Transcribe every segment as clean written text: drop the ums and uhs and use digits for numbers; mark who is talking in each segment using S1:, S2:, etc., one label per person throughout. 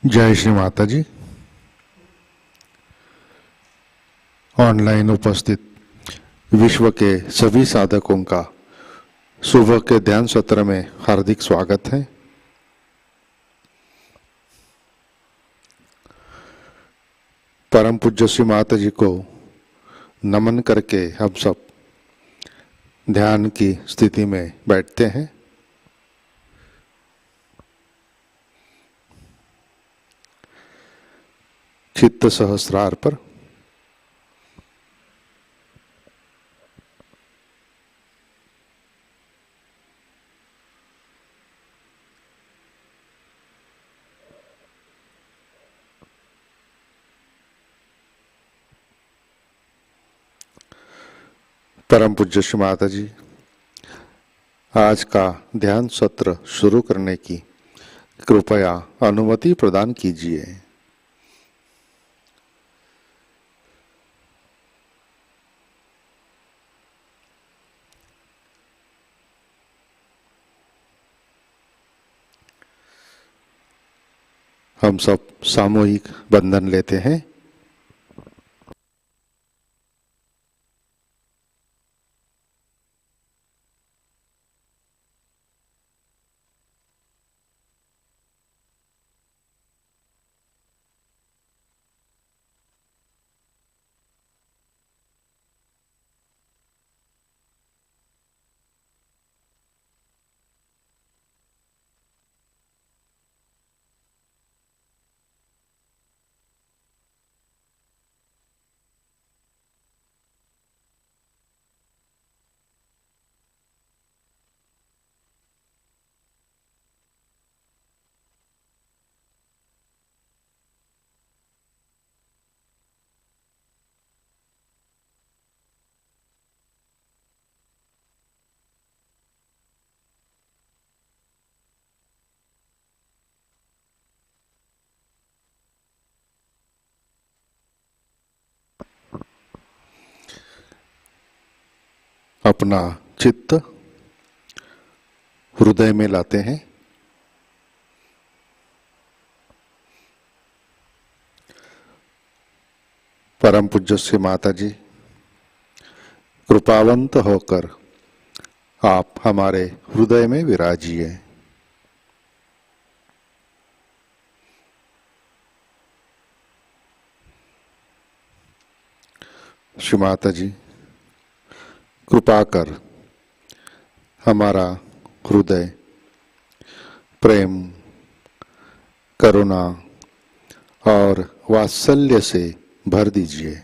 S1: जय श्री माताजी। ऑनलाइन उपस्थित विश्व के सभी साधकों का सुबह के ध्यान सत्र में हार्दिक स्वागत है। परम पूज्य श्री माताजी को नमन करके हम सब ध्यान की स्थिति में बैठते हैं। चित्त सहस्रार पर परम पूज्य श्री माताजी आज का ध्यान सत्र शुरू करने की कृपया अनुमति प्रदान कीजिए। हम सब सामूहिक बंधन लेते हैं। अपना चित्त हृदय में लाते हैं। परम पूज्य श्री माताजी, कृपावंत होकर आप हमारे हृदय में विराजिए। श्री माताजी, कृपा कर हमारा हृदय प्रेम, करुणा और वात्सल्य से भर दीजिए।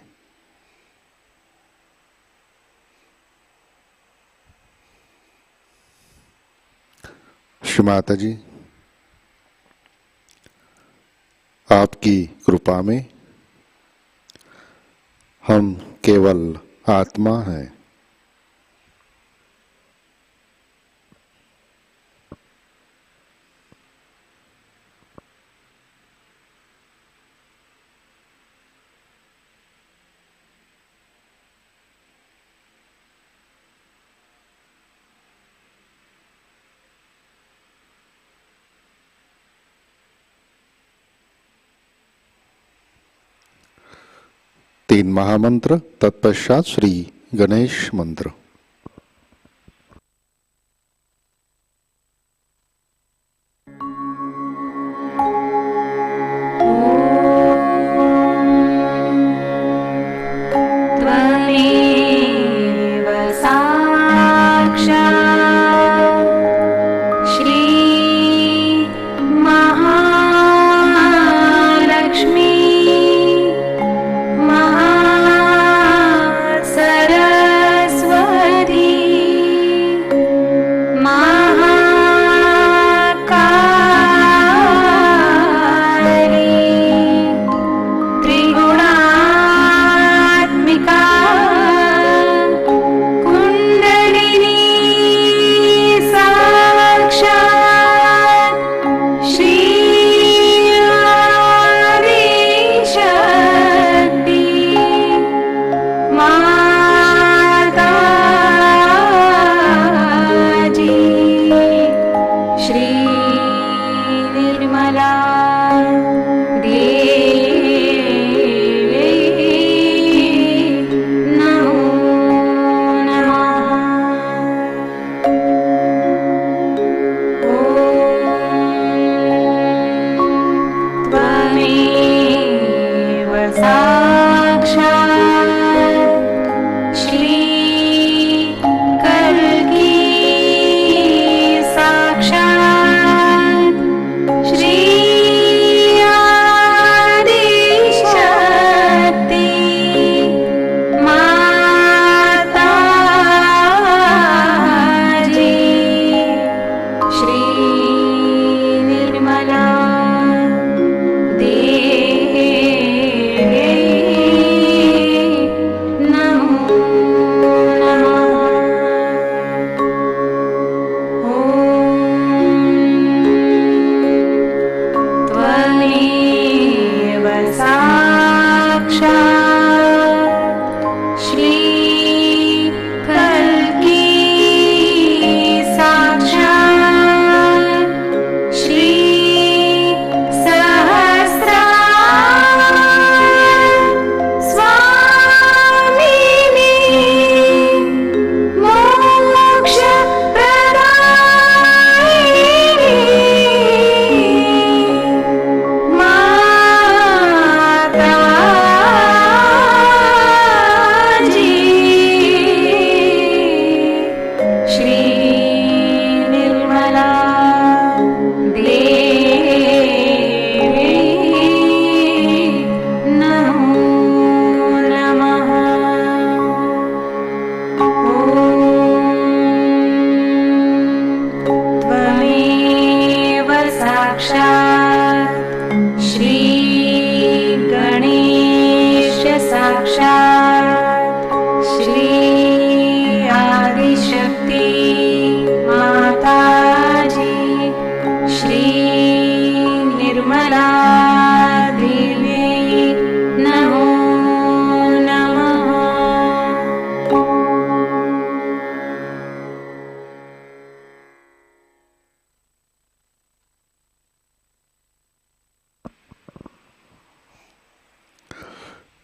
S1: श्री माताजी, आपकी कृपा में हम केवल आत्मा हैं। तीन महामंत्र, तत्पश्चात श्री गणेश मंत्र।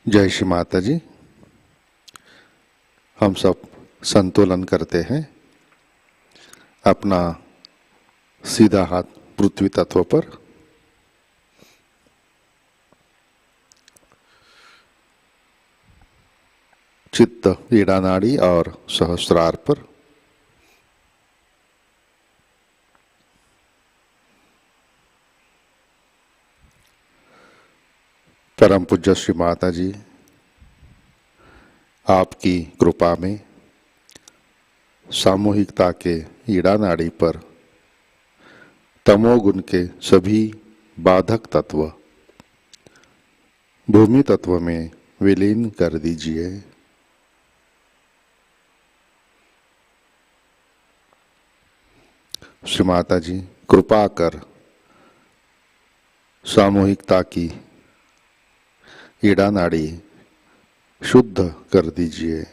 S1: जय श्री माता जी। हम सब संतुलन करते हैं। अपना सीधा हाथ पृथ्वी तत्व पर, चित्त ईड़ा नाड़ी और सहस्रार पर, परम पूज्य श्री माता जी आपकी कृपा में सामूहिकता के ईड़ा नाड़ी पर तमोगुण के सभी बाधक तत्व भूमि तत्व में विलीन कर दीजिए। श्री माता जी कृपा कर सामूहिकता की ईड़ा नाड़ी शुद्ध कर दीजिए।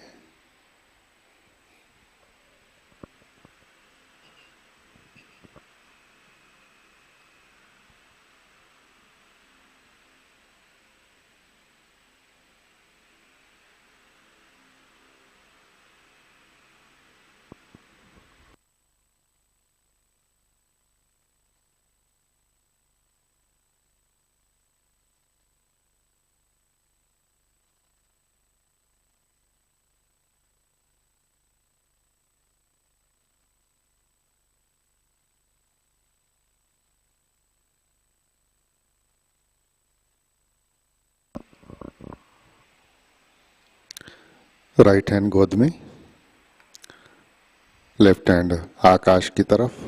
S1: राइट हैंड गोद में, लेफ्ट हैंड आकाश की तरफ।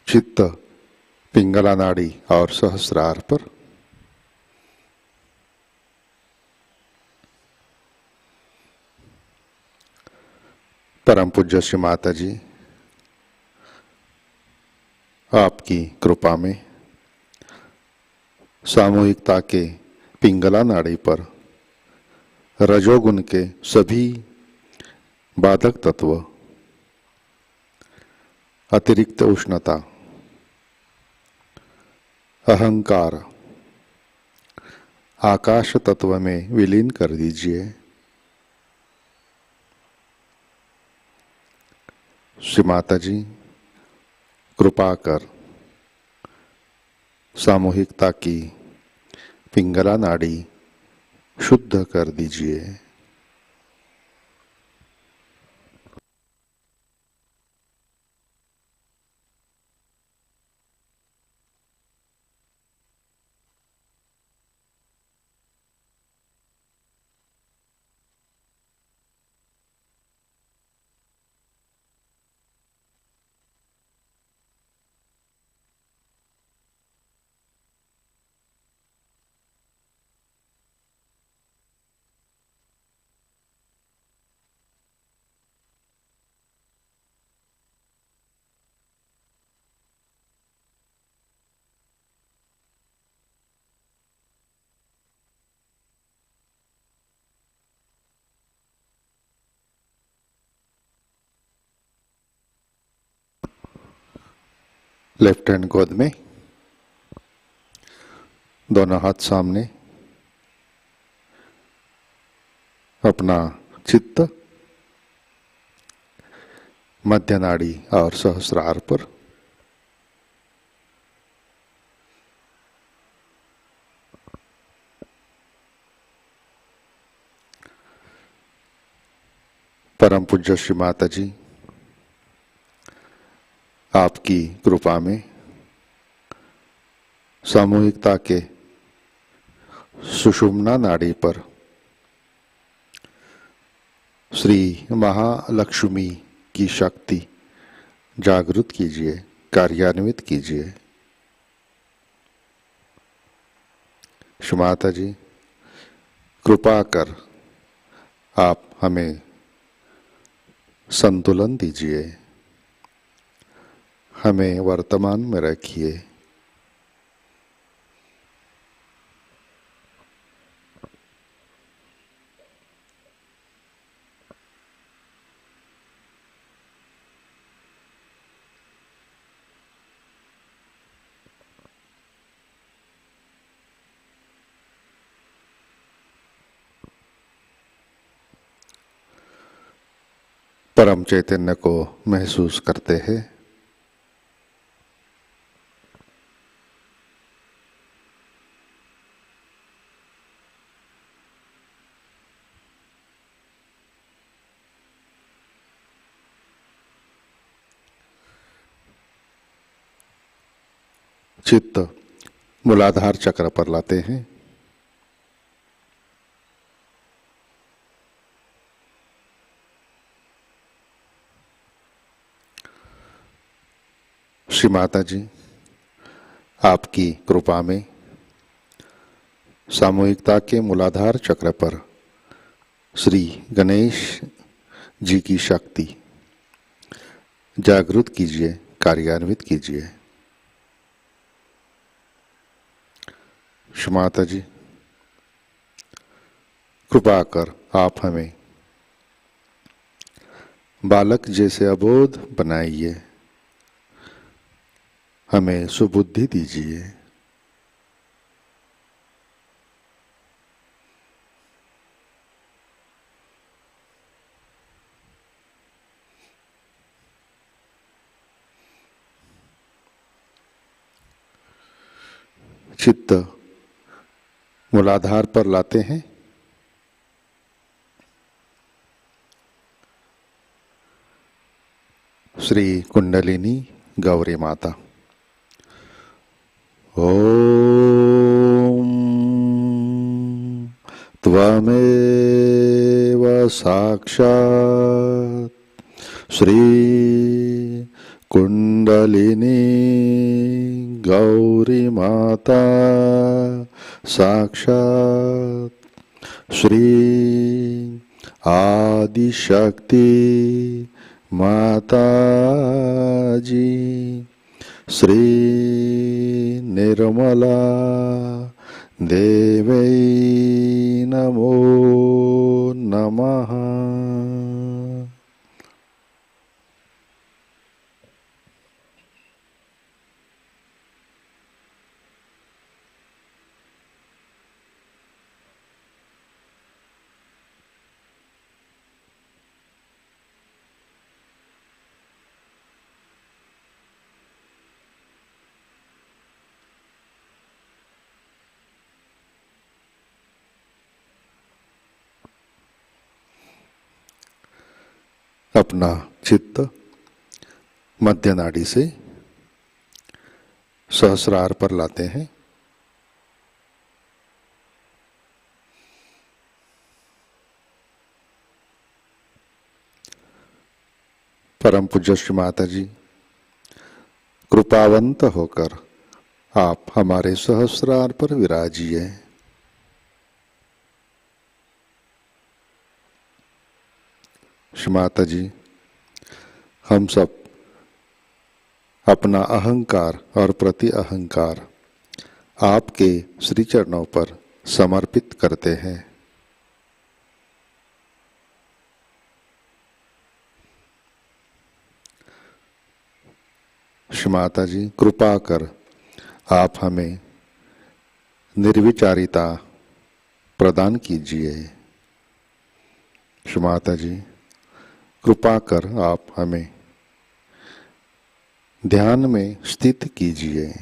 S1: चित्त पिंगला नाड़ी और सहस्रार पर। परम पूज्य श्री माता जी आपकी कृपा में सामूहिकता के पिंगला नाड़ी पर रजोगुण के सभी बाधक तत्व, अतिरिक्त उष्णता, अहंकार आकाश तत्व में विलीन कर दीजिए। श्री माता जी कृपा कर सामूहिकता की पिंगला नाड़ी शुद्ध कर दीजिए। लेफ्ट हैंड गोद में, दोनों हाथ सामने। अपना चित्त मध्य नाड़ी और सहस्रार पर। परम पूज्य श्री माता जी आपकी कृपा में सामूहिकता के सुषुम्ना नाड़ी पर श्री महालक्ष्मी की शक्ति जागृत कीजिए, कार्यान्वित कीजिए। श्री माता जी कृपा कर आप हमें संतुलन दीजिए, हमें वर्तमान में रखिए। परम चैतन्य को महसूस करते हैं। चित्त मूलाधार चक्र पर लाते हैं। श्री माता जी, आपकी कृपा में सामूहिकता के मूलाधार चक्र पर श्री गणेश जी की शक्ति जागृत कीजिए, कार्यान्वित कीजिए। श्री माता जी, कृपा कर आप हमें बालक जैसे अबोध बनाइए, हमें सुबुद्धि दीजिए। चित्त मूलाधार पर लाते हैं। श्री कुंडलिनी गौरी माता। ओम त्वमेव साक्षात् श्री कुंडलिनी गौरी माता साक्षात् श्री आदिशक्ति माताजी श्री निर्मला देवै नमो नमः। अपना चित्त मध्य नाड़ी से सहस्रार पर लाते हैं। परम पूज्य श्री माता जी, कृपावंत होकर आप हमारे सहस्रार पर विराजिए। श्री माता जी, हम सब अपना अहंकार और प्रति अहंकार आपके श्री चरणों पर समर्पित करते हैं। श्री माता जी, कृपा कर आप हमें निर्विचारिता प्रदान कीजिए। श्री माता जी, कृपा कर आप हमें ध्यान में स्थित कीजिए।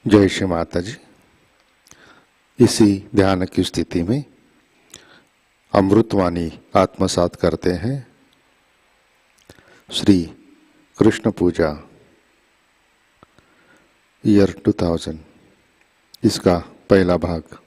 S1: जय श्री माता जी। इसी ध्यान की स्थिति में अमृतवाणी आत्मसात करते हैं। श्री कृष्ण पूजा ईयर 2000, इसका पहला भाग।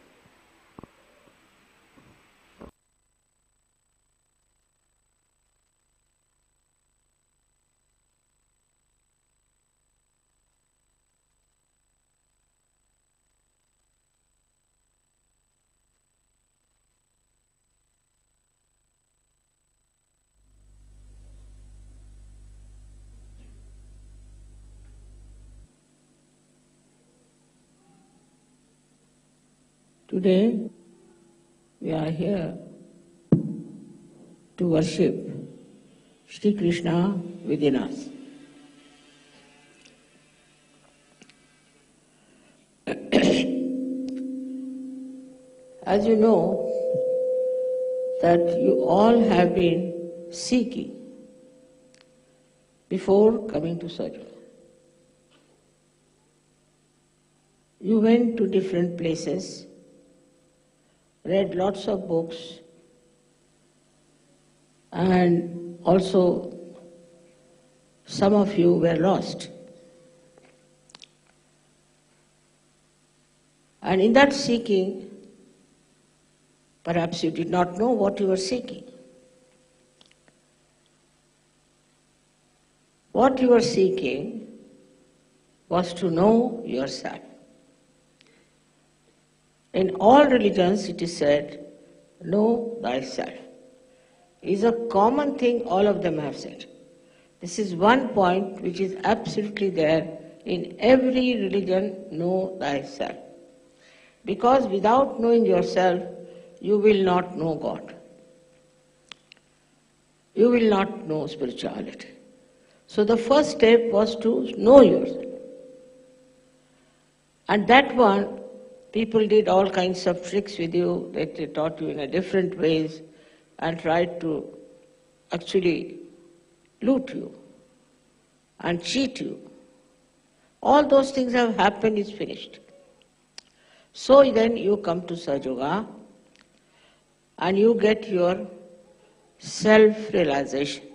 S2: Today, we are here to worship Shri Krishna within us. As you know, that you all have been seeking before coming to SahajaYoga. You went to different places, read lots of books, and also some of you were lost. And in that seeking, perhaps you did not know what you were seeking. What you were seeking was to know yourself. In all religions it is said, know thyself. It is a common thing all of them have said. This is one point which is absolutely there in every religion, know thyself. Because without knowing yourself, you will not know God. You will not know spirituality. So the first step was to know yourself. And that one, people did all kinds of tricks with you, that they taught you in a different ways and tried to actually loot you and cheat you. All those things have happened, it's finished. So then you come to SahajaYoga and you get your self-realization.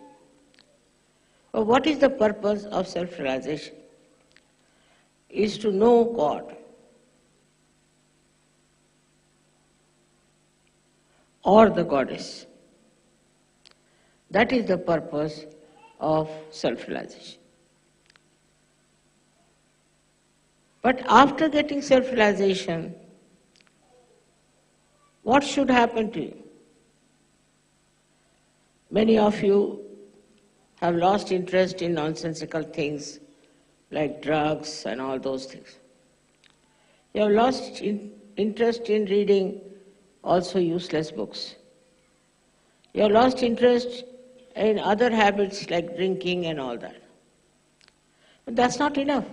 S2: Well, what is the purpose of self-realization? Is to know God or the goddess. That is the purpose of self-realization. But after getting self-realization, what should happen to you? Many of you have lost interest in nonsensical things like drugs and all those things. You have lost interest in reading also useless books. You have lost interest in other habits like drinking and all that. But that's not enough.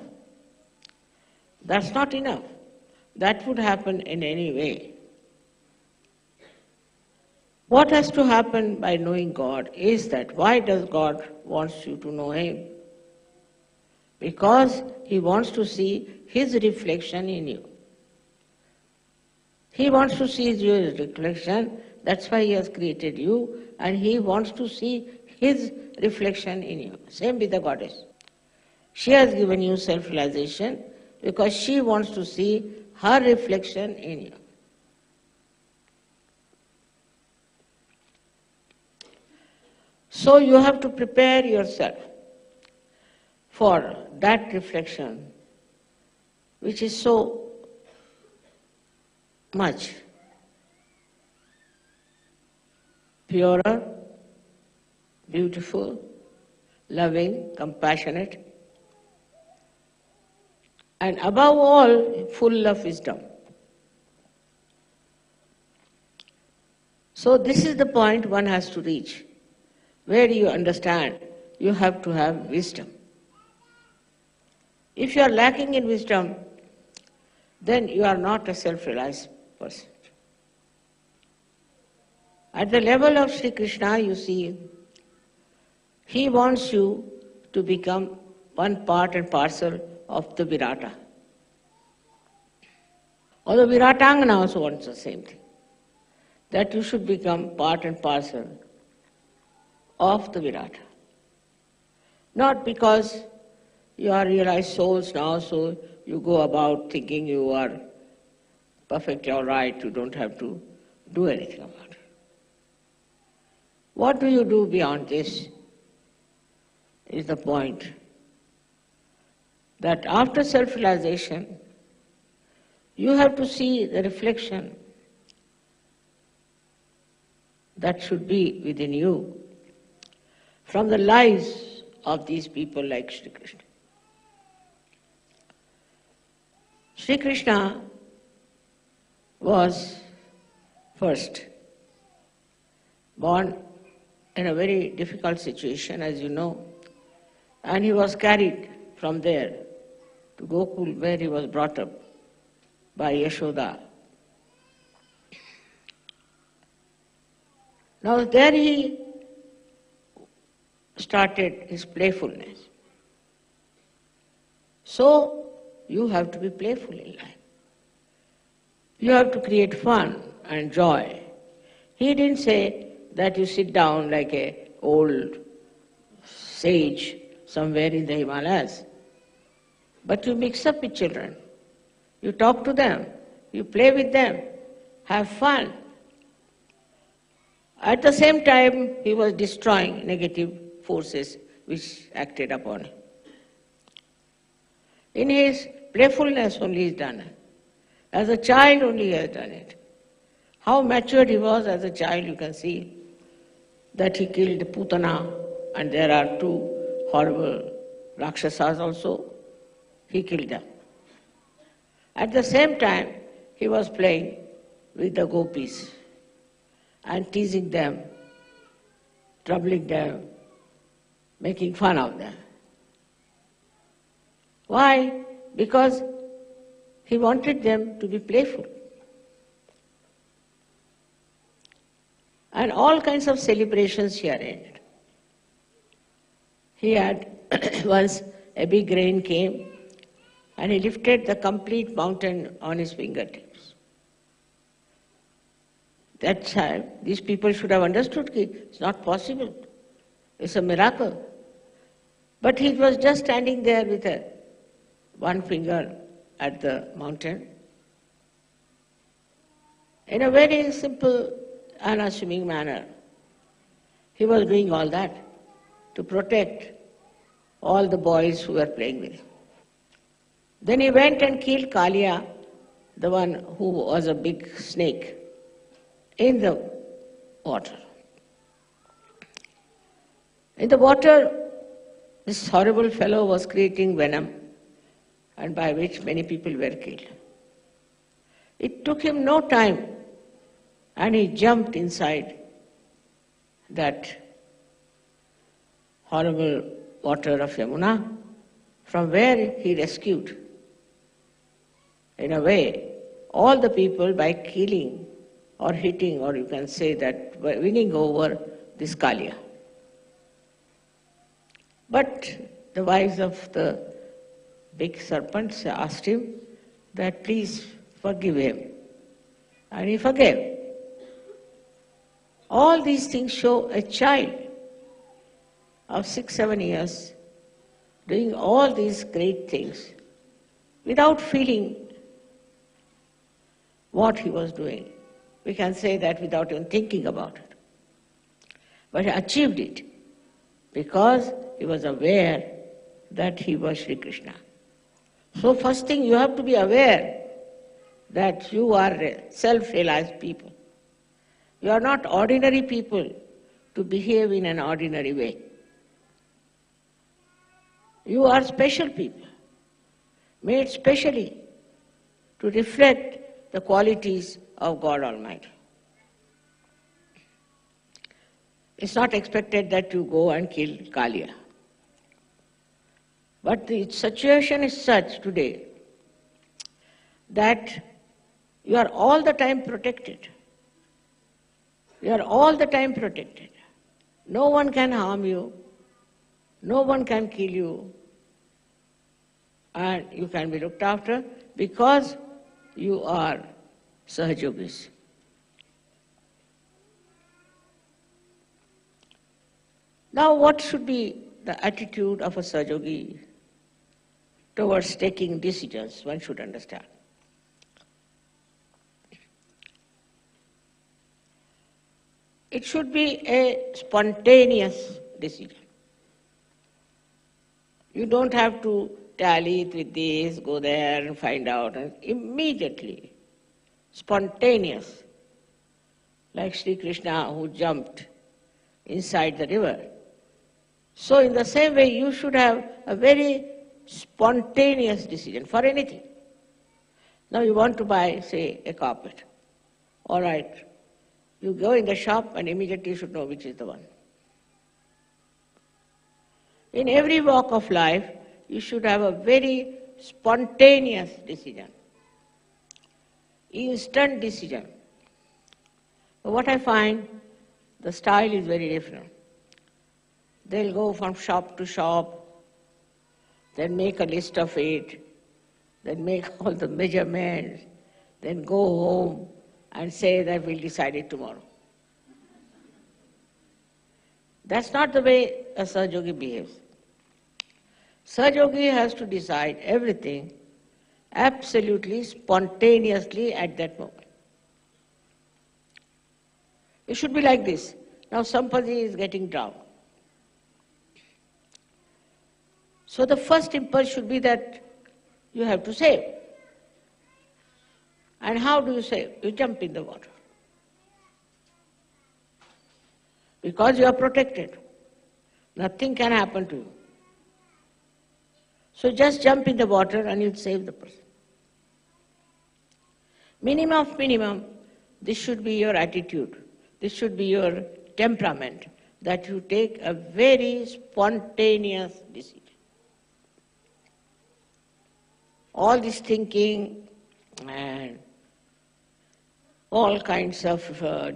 S2: That's not enough. That would happen in any way. What has to happen by knowing God is that why does God want you to know Him? Because He wants to see His reflection in you. He wants to see your reflection, that's why He has created you, and He wants to see His reflection in you. Same with the goddess. She has given you self-realization because she wants to see her reflection in you. So you have to prepare yourself for that reflection, which is so much purer, beautiful, loving, compassionate, and above all, full of wisdom. So this is the point one has to reach. Where you understand, you have to have wisdom. If you are lacking in wisdom, then you are not a self-realized person. At the level of Shri Krishna, you see, He wants you to become one part and parcel of the Virata. Or the Viratangana also wants the same thing, that you should become part and parcel of the Virata. Not because you are realized souls now, so you go about thinking you are perfectly all right, you don't have to do anything about it. What do you do beyond this is the point. That after self-realization, you have to see the reflection that should be within you from the lives of these people like Shri Krishna. Shri Krishna was first born in a very difficult situation, as you know, and he was carried from there to Gokul, where he was brought up by Yashoda. Now there he started his playfulness. So you have to be playful in life. You have to create fun and joy. He didn't say that you sit down like an old sage somewhere in the Himalayas, but you mix up with children. You talk to them, you play with them, have fun. At the same time, he was destroying negative forces which acted upon him. In his playfulness only he has done it. As a child only he has done it. How matured he was as a child, you can see that he killed Putana, and there are two horrible Rakshasas also. He killed them. At the same time, he was playing with the gopis and teasing them, troubling them, making fun of them. Why? Because he wanted them to be playful. And all kinds of celebrations he arranged. He had once a big rain came and he lifted the complete mountain on his fingertips. That time, these people should have understood that it's not possible. It's a miracle. But he was just standing there with one finger at the mountain. In a very simple, unassuming manner, he was doing all that to protect all the boys who were playing with him. Then he went and killed Kalia, the one who was a big snake, in the water. In the water, this horrible fellow was creating venom, and by which many people were killed. It took him no time, and he jumped inside that horrible water of Yamuna, from where he rescued, in a way, all the people by killing or hitting, or you can say that by winning over this Kalia. But the wives of the big serpents asked him that please forgive him. And he forgave. All these things show a child of 6-7 years doing all these great things without feeling what he was doing. We can say that without even thinking about it. But he achieved it because he was aware that he was Shri Krishna. So first thing, you have to be aware that you are self-realized people. You are not ordinary people to behave in an ordinary way. You are special people, made specially to reflect the qualities of God Almighty. It's not expected that you go and kill Kalia. But the situation is such today that you are all the time protected. You are all the time protected. No one can harm you. No one can kill you. And you can be looked after because you are Sahajogis. Now, what should be the attitude of a Sahajayogi towards taking decisions? One should understand. It should be a spontaneous decision. You don't have to tally it with this, go there and find out, and immediately, spontaneous, like Shri Krishna who jumped inside the river. So in the same way, you should have a very spontaneous decision for anything. Now you want to buy, say, a carpet. All right, you go in the shop and immediately you should know which is the one. In every walk of life, you should have a very spontaneous decision, instant decision. But what I find, the style is very different. They'll go from shop to shop, then make a list of it, then make all the measurements, then go home and say that we'll decide it tomorrow. That's not the way a Sahajayogi behaves. Sahajayogi has to decide everything absolutely spontaneously at that moment. It should be like this. Now somebody is getting drowned. So the first impulse should be that you have to save. And how do you save? You jump in the water. Because you are protected. Nothing can happen to you. So just jump in the water and you'll save the person. Minimum of minimum, this should be your attitude. This should be your temperament, that you take a very spontaneous decision. All this thinking and all kinds of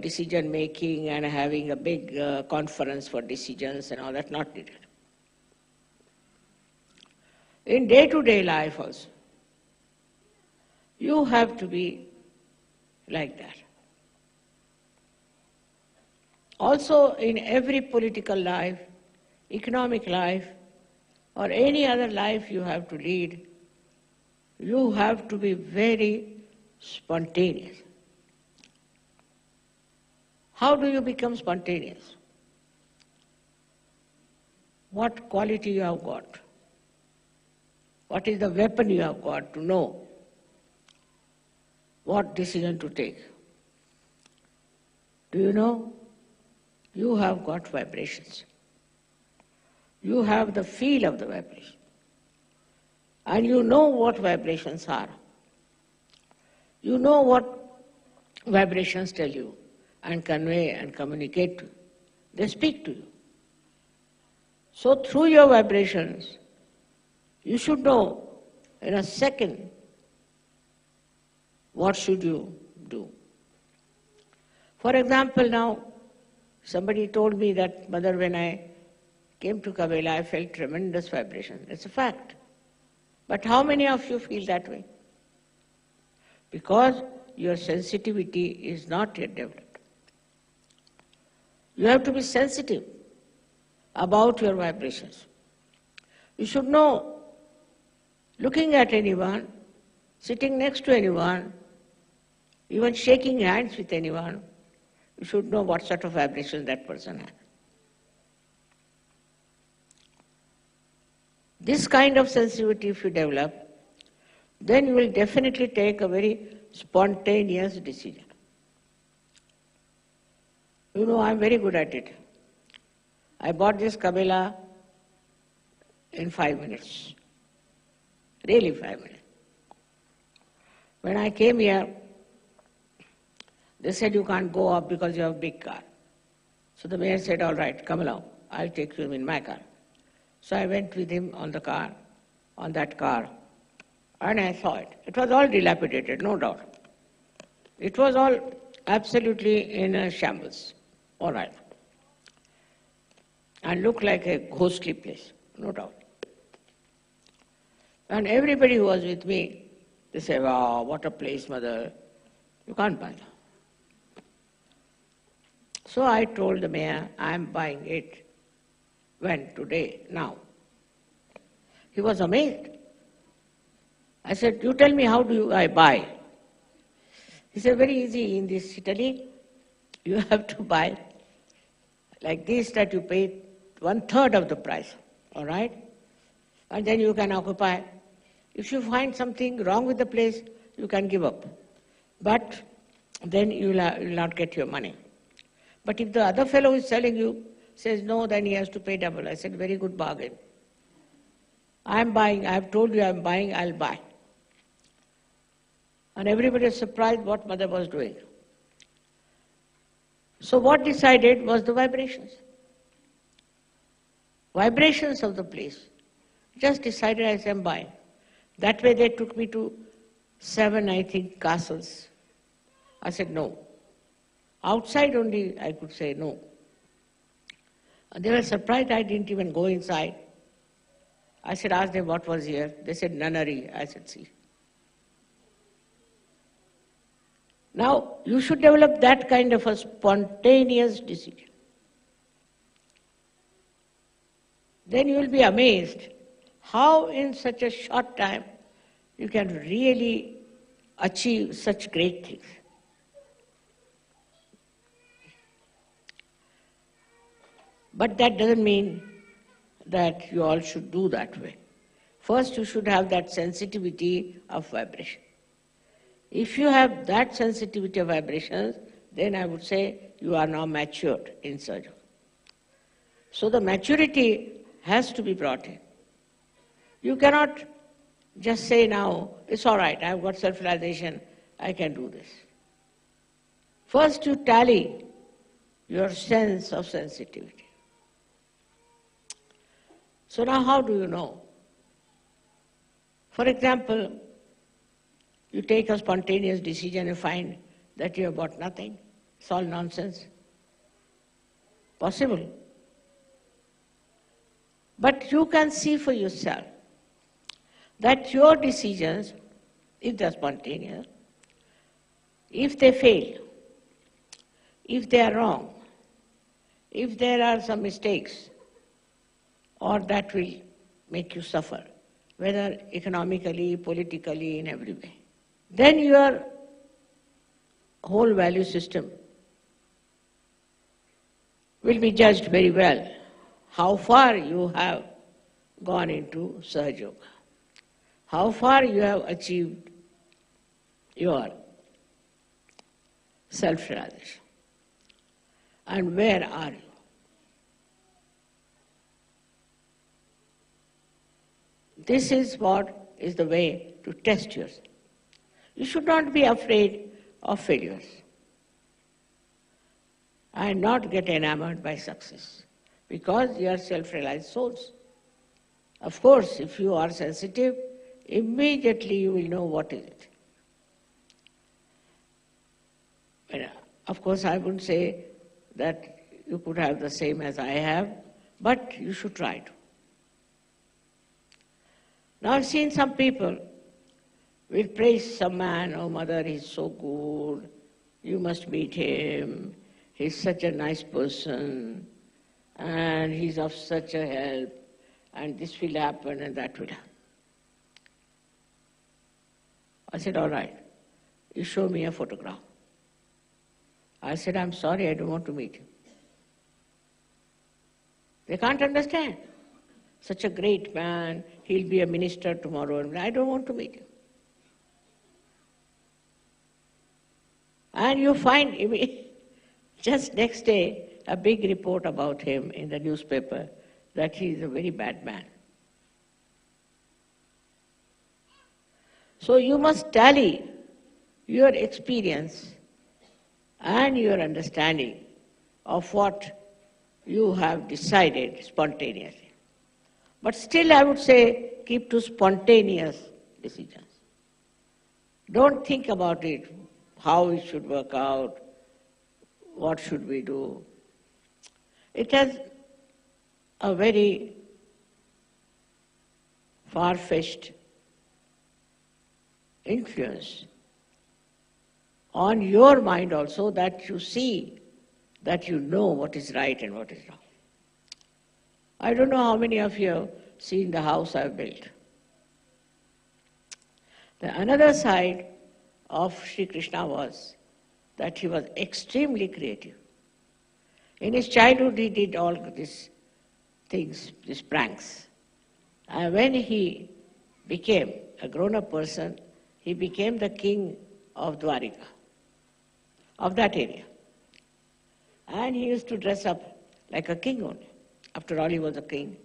S2: decision making and having a big conference for decisions and all that, not needed. In day-to-day life also, you have to be like that. Also in every political life, economic life, or any other life you have to lead, you have to be very spontaneous. How do you become spontaneous? What quality you have got? What is the weapon you have got to know what decision to take? Do you know? You have got vibrations. You have the feel of the vibration. And you know what vibrations are. You know what vibrations tell you and convey and communicate to you. They speak to you. So through your vibrations, you should know in a second what should you do. For example, now somebody told me that, Mother, when I came to Cabella, I felt tremendous vibration. It's a fact. But how many of you feel that way? Because your sensitivity is not yet developed. You have to be sensitive about your vibrations. You should know, looking at anyone, sitting next to anyone, even shaking hands with anyone, you should know what sort of vibration that person has. This kind of sensitivity if you develop, then you will definitely take a very spontaneous decision. You know, I'm very good at it. I bought this Cabella in 5 minutes. Really 5 minutes. When I came here, they said you can't go up because you have a big car. So the mayor said, all right, come along, I'll take you in my car. So I went with him on the car, on that car, and I saw it. It was all dilapidated, no doubt. It was all absolutely in a shambles, all right. And looked like a ghostly place, no doubt. And everybody who was with me They say, wow, what a place, mother. You can't buy that. So I told the mayor, I'm buying it. When? Today, now. He was amazed. I said, you tell me, how do I buy? He said, very easy, in this Italy, you have to buy like this, that you pay 1/3 of the price, all right? And then you can occupy. If you find something wrong with the place, you can give up. But then you will not get your money. But if the other fellow who is selling you says no, then he has to pay double. I said, very good bargain. I am buying, I have told you I am buying, I'll buy. And everybody was surprised what mother was doing. So what decided was the vibrations. Vibrations of the place. Just decided I am buying. That way they took me to 7, I think, castles. I said no. Outside only I could say no. And they were surprised I didn't even go inside. I said, ask them what was here. They said nunnery. I said, see. Now, you should develop that kind of a spontaneous decision. Then you will be amazed how in such a short time you can really achieve such great things. But that doesn't mean that you all should do that way. First, you should have that sensitivity of vibration. If you have that sensitivity of vibrations, then I would say you are now matured in Sahaja. So the maturity has to be brought in. You cannot just say now, it's all right, I've got self-realization, I can do this. First you tally your sense of sensitivity. So now how do you know? For example, you take a spontaneous decision and find that you have got nothing. It's all nonsense. Possible. But you can see for yourself that your decisions, if they're spontaneous, if they fail, if they are wrong, if there are some mistakes, or that will make you suffer, whether economically, politically, in every way, then your whole value system will be judged very well. How far you have gone into SahajaYoga, how far you have achieved your self-realization, and where are you? This is what is the way to test yourself. You should not be afraid of failures and not get enamored by success, because you are self-realized souls. Of course, if you are sensitive, immediately you will know what is it. And of course, I wouldn't say that you could have the same as I have, but you should try to. Now I've seen some people will praise some man, oh mother, he's so good, you must meet him, he's such a nice person, and he's of such a help, and this will happen and that will happen. I said, all right, you show me a photograph. I said, I'm sorry, I don't want to meet him. They can't understand. Such a great man, he'll be a minister tomorrow, and I don't want to meet him. And you find just next day a big report about him in the newspaper that he is a very bad man. So you must tally your experience and your understanding of what you have decided spontaneously. But still I would say keep to spontaneous decisions. Don't think about it, how it should work out, what should we do. It has a very far-fetched influence on your mind also, that you see, that you know what is right and what is wrong. I don't know how many of you have seen the house I've built. The another side of Sri Krishna was that he was extremely creative. In his childhood he did all these things, these pranks. And when he became a grown-up person, he became the king of Dwarika, of that area. And he used to dress up like a king only. After all, he was a king.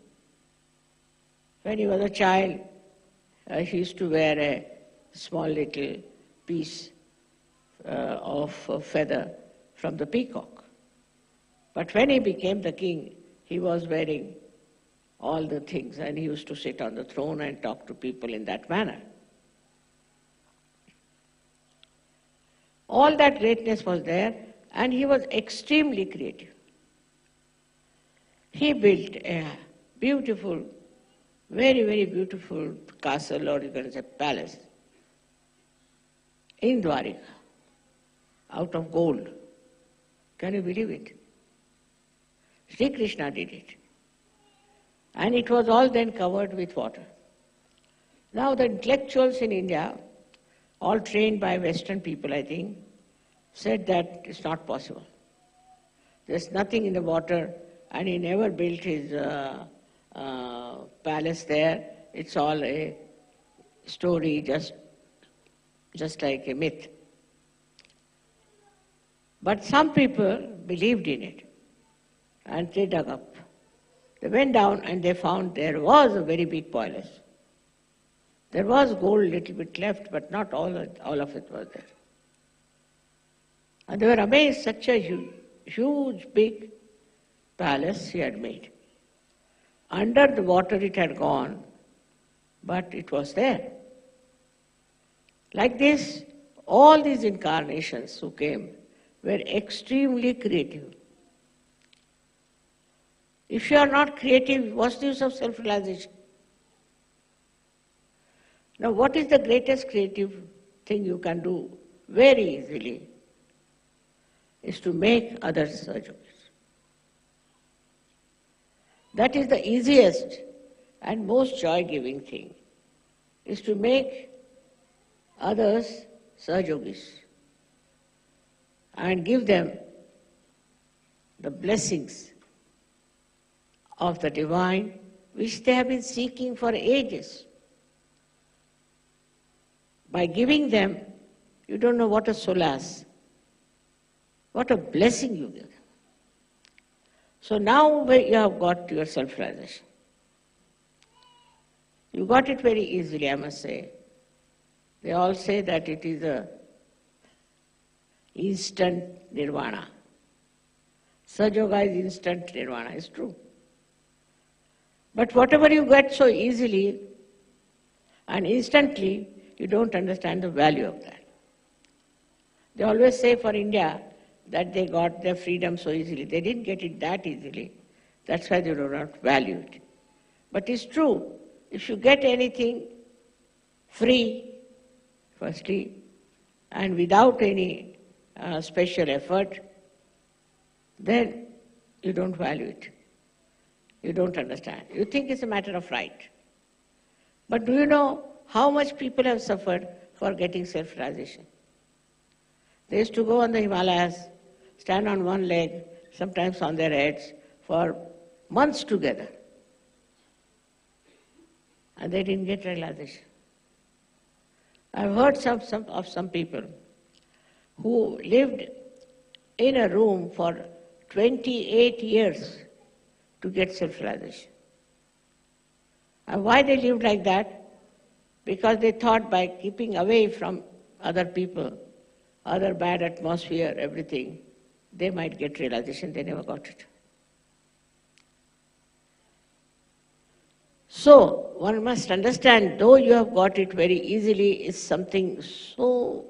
S2: When he was a child, he used to wear a small little piece of feather from the peacock. But when he became the king, he was wearing all the things, and he used to sit on the throne and talk to people in that manner. All that greatness was there, and he was extremely creative. He built a beautiful, very, very beautiful castle, or you can say palace, in Dwarika, out of gold. Can you believe it? Sri Krishna did it. And it was all then covered with water. Now the intellectuals in India, all trained by Western people, I think, said that it's not possible. There's nothing in the water, and he never built his palace there. It's all a story, just like a myth. But some people believed in it, and they dug up. They went down and they found there was a very big palace. There was gold a little bit left, but not all of it was there. And they were amazed, such a huge, big palace he had made. Under the water it had gone, but it was there. Like this, all these incarnations who came were extremely creative. If you are not creative, what's the use of self-realization? Now, what is the greatest creative thing you can do very easily is to make others sahaja-yogis. That is the easiest and most joy-giving thing, is to make others sahaja-yogis and give them the blessings of the divine which they have been seeking for ages. By giving them, you don't know what a solace, what a blessing you give them. So now you have got your self-realization. You got it very easily, I must say. They all say that it is a instant nirvana. Sahaja-yoga is instant nirvana, it's true. But whatever you get so easily and instantly, you don't understand the value of that. They always say for India that they got their freedom so easily. They didn't get it that easily. That's why they do not value it. But it's true. If you get anything free, firstly, and without any special effort, then you don't value it. You don't understand. You think it's a matter of right. But do you know how much people have suffered for getting self-realization? They used to go on the Himalayas, stand on one leg, sometimes on their heads, for months together. And they didn't get realization. I've heard of some people who lived in a room for 28 years to get self-realization. And why they lived like that? Because they thought by keeping away from other people, other bad atmosphere, everything, they might get realization. They never got it. So, one must understand, though you have got it very easily, it's something so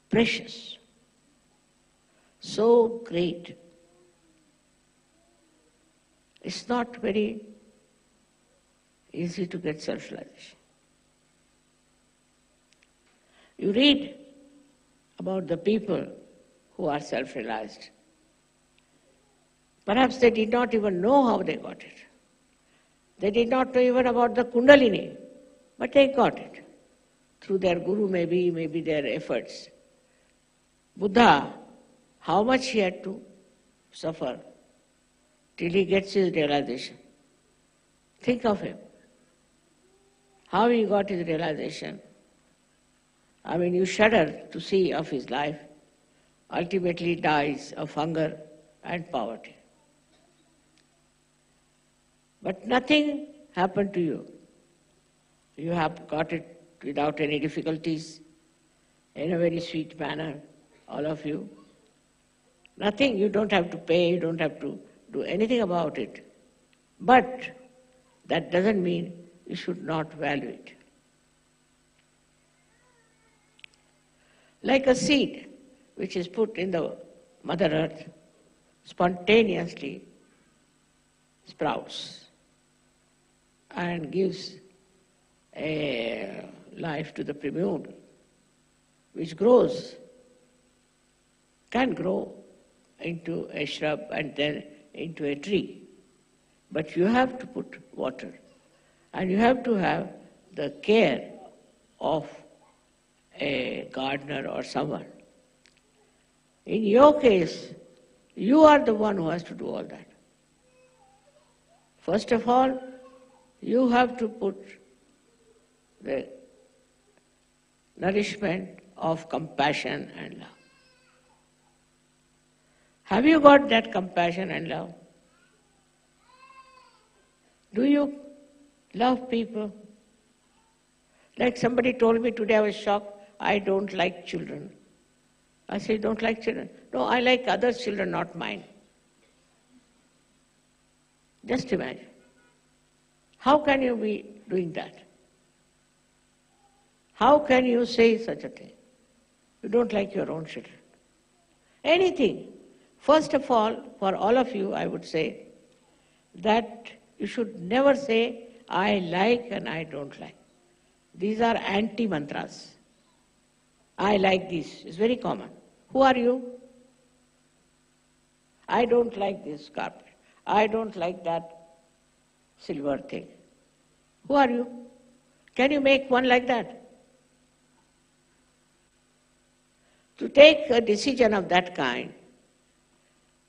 S2: precious, so great. It's not very easy to get self-realization. You read about the people who are self-realized. Perhaps they did not even know how they got it. They did not know even about the kundalini, but they got it. Through their guru, maybe their efforts. Buddha, how much he had to suffer till he gets his realization. Think of him. How he got his realization. I mean, you shudder to see of his life. Ultimately dies of hunger and poverty. But nothing happened to you. You have got it without any difficulties, in a very sweet manner, all of you. Nothing, you don't have to pay, you don't have to do anything about it. But that doesn't mean you should not value it. Like a seed which is put in the Mother Earth, spontaneously sprouts and gives a life to the primule, which grows, can grow into a shrub and then into a tree. But you have to put water, and you have to have the care of a gardener or someone. In your case, you are the one who has to do all that. First of all, you have to put the nourishment of compassion and love. Have you got that compassion and love? Do you love people? Like somebody told me today, I was shocked, I don't like children. I said, don't like children? No, I like others' children, not mine. Just imagine. How can you be doing that? How can you say such a thing? You don't like your own children. Anything. First of all, for all of you, I would say that you should never say, I like and I don't like. These are anti-mantras. I like this. It's very common. Who are you? I don't like this carpet. I don't like that silver thing. Who are you? Can you make one like that? To take a decision of that kind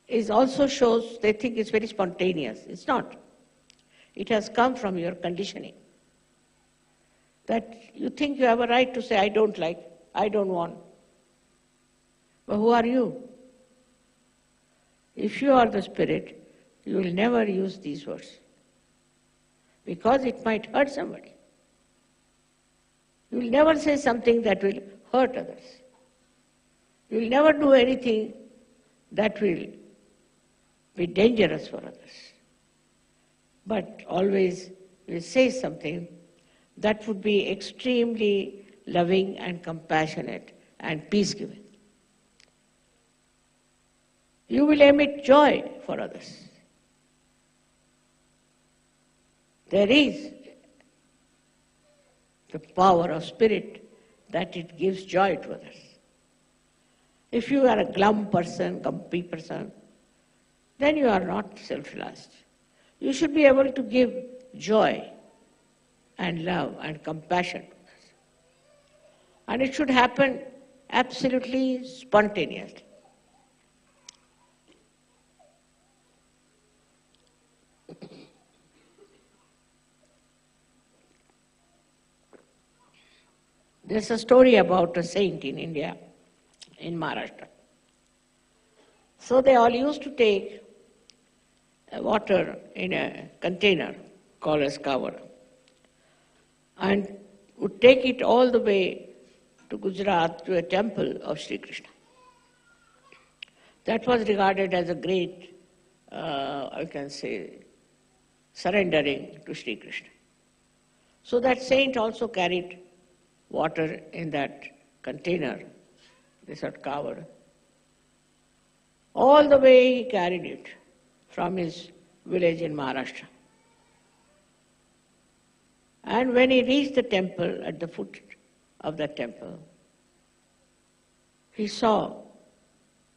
S2: is also shows they think it's very spontaneous. It's not. It has come from your conditioning. That you think you have a right to say, I don't like, I don't want. But who are you? If you are the spirit, you will never use these words. Because it might hurt somebody. You will never say something that will hurt others. You will never do anything that will be dangerous for others. But always will say something that would be extremely loving and compassionate and peace-giving. You will emit joy for others. There is the power of spirit that it gives joy to others. If you are a glum person, grumpy person, then you are not self-realized. You should be able to give joy and love and compassion to others. And it should happen absolutely spontaneously. There's a story about a saint in India, in Maharashtra. So they all used to take water in a container called as kavara and would take it all the way to Gujarat to a temple of Shri Krishna. That was regarded as a great, I can say, surrendering to Shri Krishna. So that saint also carried water in that container, this had covered. All the way he carried it from his village in Maharashtra. And when he reached the temple, at the foot of the temple, he saw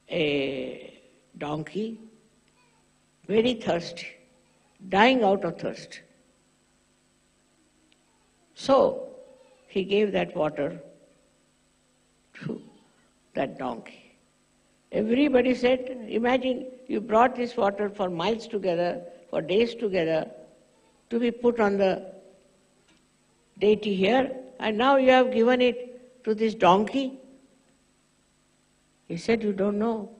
S2: a donkey, very thirsty, dying out of thirst. So he gave that water to that donkey. Everybody said, imagine you brought this water for miles together, for days together, to be put on the deity here, and now you have given it to this donkey. He said, you don't know.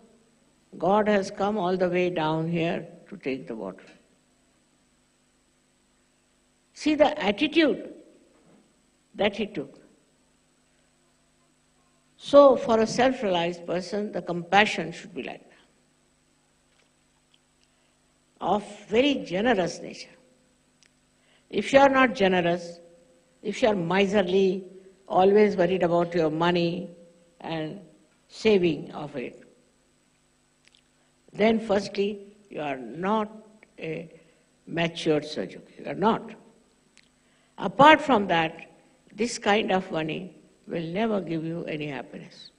S2: God has come all the way down here to take the water. See the attitude that he took. So for a self-realized person, the compassion should be like that, of very generous nature. If you are not generous, if you are miserly, always worried about your money and saving of it, then firstly, you are not a matured sahajayogi. You are not. Apart from that, this kind of money will never give you any happiness.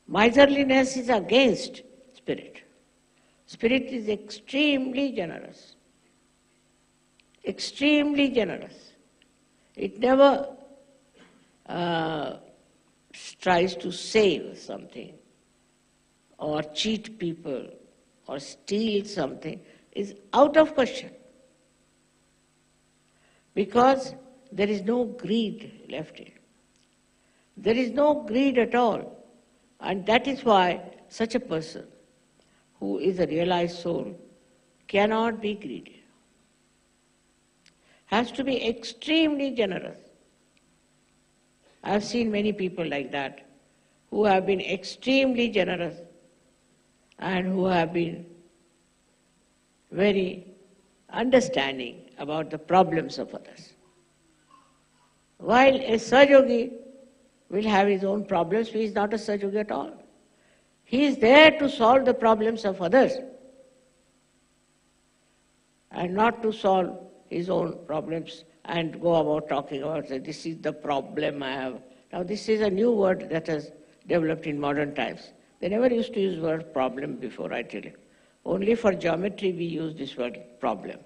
S2: Miserliness is against spirit. Spirit is extremely generous. Extremely generous. It never tries to save something or cheat people or steal something. Is out of question. Because there is no greed left in it. There is no greed at all. And that is why such a person who is a realized soul cannot be greedy. Has to be extremely generous. I have seen many people like that who have been extremely generous and who have been very understanding about the problems of others. While a sahajayogi will have his own problems, he is not a sahajayogi at all. He is there to solve the problems of others and not to solve his own problems and go about talking about, say, this is the problem I have. Now this is a new word that has developed in modern times. They never used to use the word problem before, I tell you. Only for geometry we use this word problem.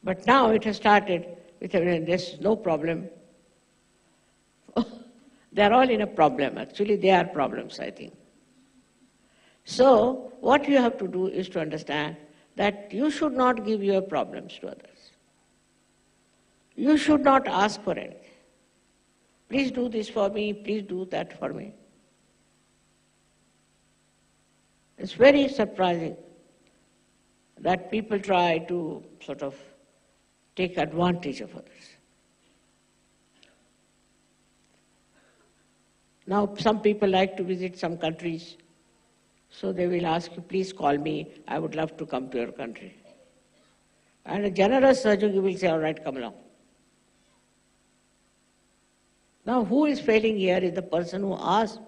S2: But now it has started with, there's no problem. They are all in a problem. Actually, they are problems, I think. So, what you have to do is to understand that you should not give your problems to others. You should not ask for anything. Please do this for me, please do that for me. It's very surprising that people try to sort of take advantage of others. Now, some people like to visit some countries, so they will ask you, please call me, I would love to come to your country. And a generous sahajayogi will say, all right, come along. Now, who is failing here is the person who asks.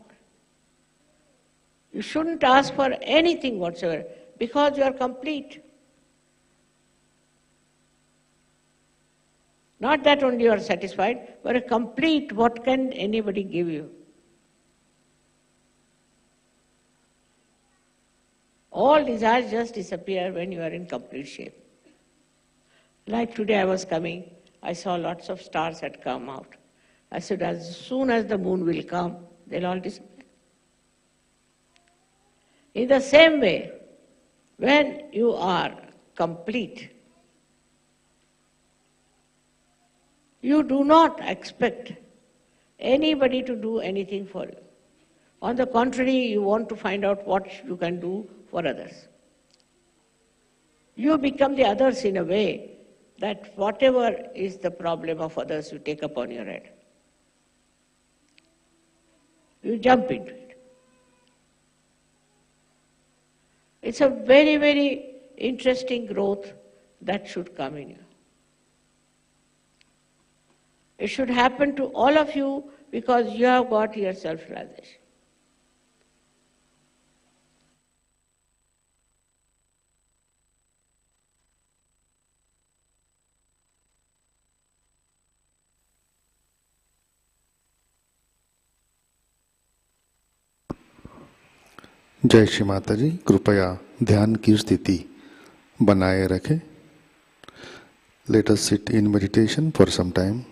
S2: You shouldn't ask for anything whatsoever, because you are complete. Not that only you are satisfied, but a complete, what can anybody give you? All desires just disappear when you are in complete shape. Like today I was coming, I saw lots of stars had come out. I said, as soon as the moon will come, they'll all disappear. In the same way, when you are complete, you do not expect anybody to do anything for you. On the contrary, you want to find out what you can do for others. You become the others in a way that whatever is the problem of others, you take upon your head. You jump into it. It's a very, very interesting growth that should come in you. It should happen to all of you because you have got your self-realization.
S1: जय श्री माता जी। कृपया ध्यान की स्थिति बनाए रखें। Let us sit in meditation for some time.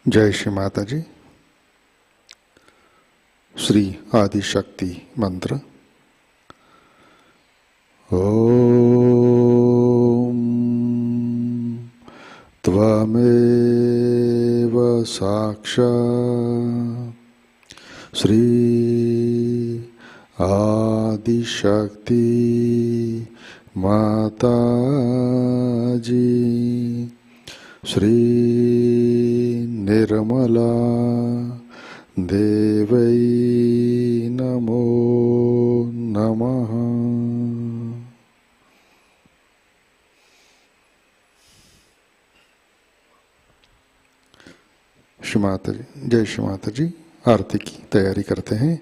S1: जय श्री माता जी। श्री आदि शक्ति मंत्र। ओम त्वमेव साक्षात् श्री आदि शक्ति माताजी श्री निर्मला देवै नमो नमः। श्री माता जी, जय श्री माता जी। आरती की तैयारी करते हैं।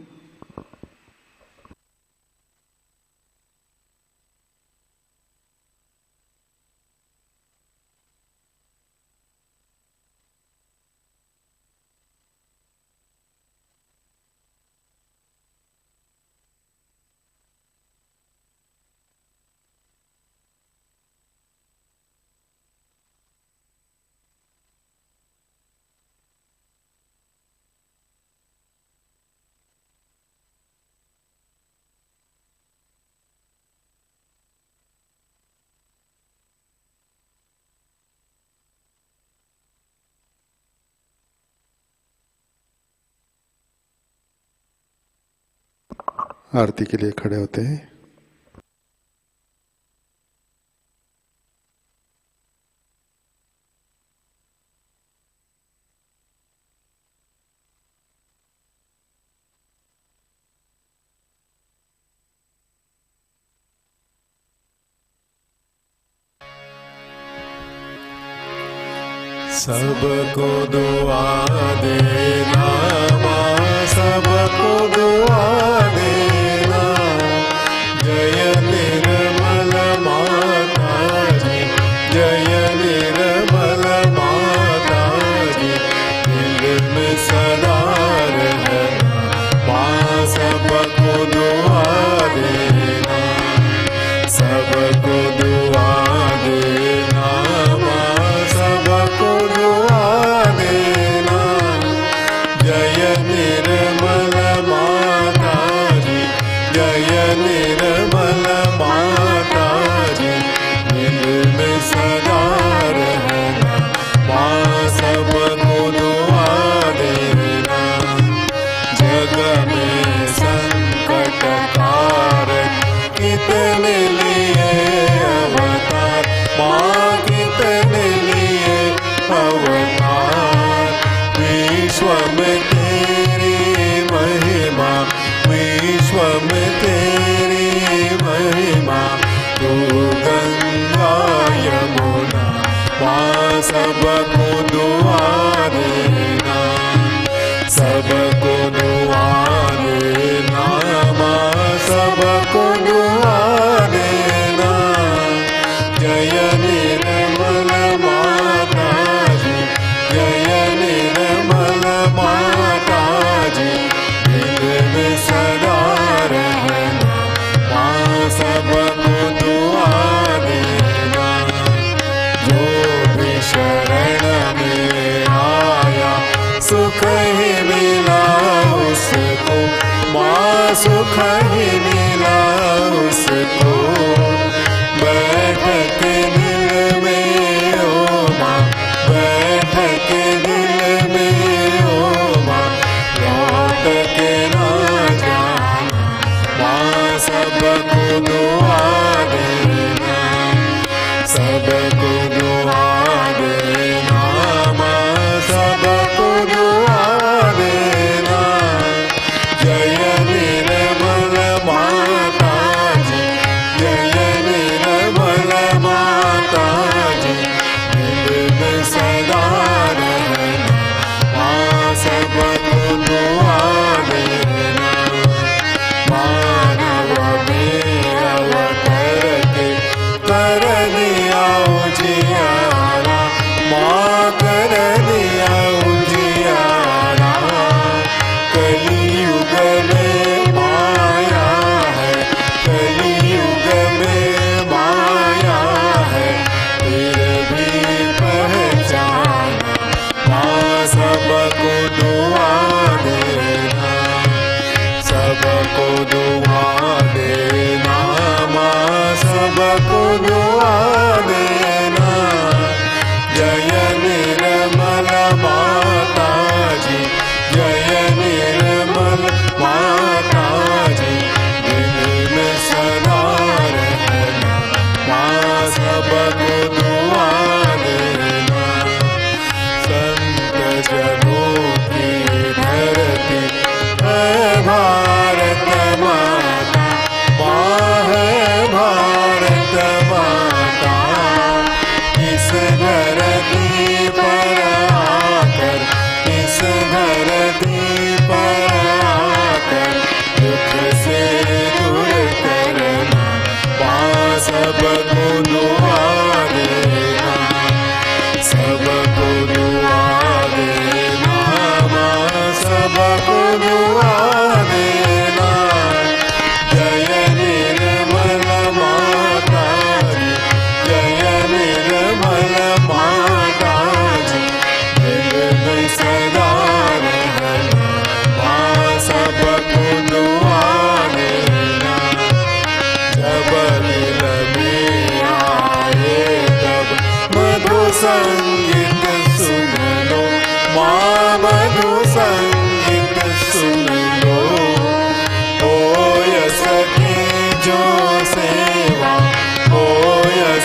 S1: आरती के लिए खड़े होते हैं।
S3: सबको दुआ देना माँ, सबको दुआ देना। जय निर्मल माता जी, जय निर्मल माता जी। दिल में सदा रहना माँ, सबको दुआ देना, सबको दुआ देना माँ, सबको दुआ देना। जय निर्मल माता जी, जय निर्मल माता जी। दिल में सदा रहना माँ, सबको दुआ देना। जग में संकट कारक कितने लिए अवतार माँ, कितने लिए अवतार। विश्व में तेरी महिमा, विश्व में तेरी महिमा। तू गंगा यमुना माँ, सबको दुआ देना, सबको दुआ देना माँ, सबको दुआ देना। जय निर्मल माता जी, जय निर्मल माता जी। दिल में सदा रहना माँ, सबको दुआ देना। जो भी शरण में आया सुख ही मिला उसको माँ, सुख ही मिला उसको। बैठ के दिल में ओ माँ, बैठ के दिल में ओ माँ। लौट के ना जाना माँ, सबको दुआ देना, सबको दुआ देना माँ, सबको दुआ देना। जय निर्मल माता जी, जय निर्मल माता जी। दिल में सदा रहना माँ, सबको दुआ देना। मानव में अवतर के कर दिया उजियारा